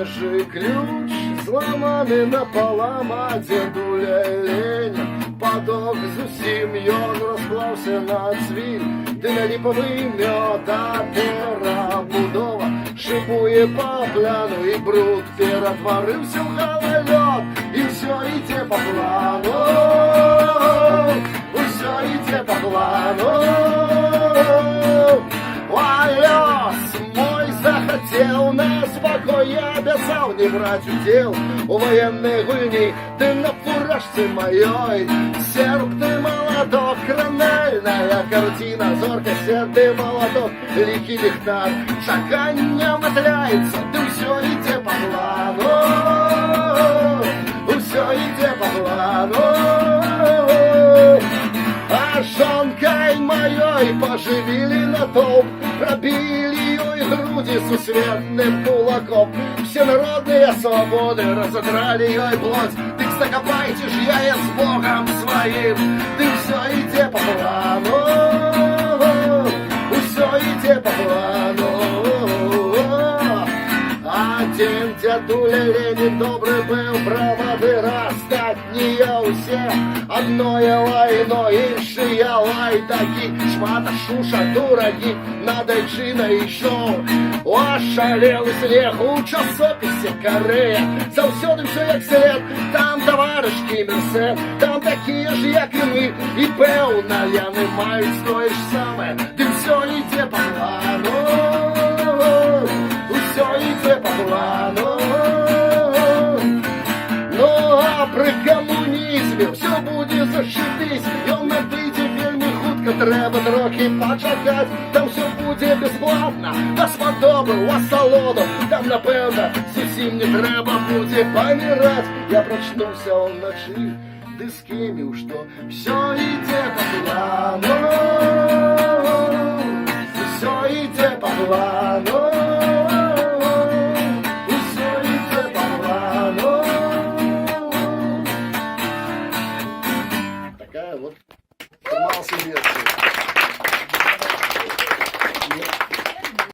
свежий ключ, зламаны напалам, а дзедуля Ленін падох зусім, ён расклаўся на цвіль, ды на ліпавы мёд, а перабудова шыбуе па пляну, і бруд ператварыўся ў галалёд, і ўсё ідзе па плану, ўсё ідзе па плану. А лёс мой захацеў на спакой, я абяцаў не браць удзел у ваеннай гульні, ты на фуражцы маёй серп, ты молоток, кранальная картина, зорка, седы молоток, лікі ліхтар, чаканне матляецца, ты ўсё ідзе па плану, ўсё ідзе па плану. А жонкой моей поживили натовп, пробили ей груди сусветным кулаком. Всенародные свободы разодрали ей плоть. Ты закопайте ж я с Богом своим, ты все иди по плану, все иди по плану. Один дядуля Ленин добрый был, правоты остатние усе одное лайно, іншие лайдаки, шмата шуша дураки, надо джина и шоу. Ошалелый смех у часописе Корея, заўсёды все як след, там товаришки Мерсен, там такие ж як і ми, і певна яны мають тое ж саме, ты все іде по плану, все іде по плану. Ну а при комунізмі все буде зашибись, ён надыйдзе вельмі хутка, трэба трохи пачакаць, там все буде бесплатно, гаспадобы у асалоду, там напэўна зусім не трэба будзе паміраць. Я прачнуўся ўначы, ды скеміў, што все ідзе по плану.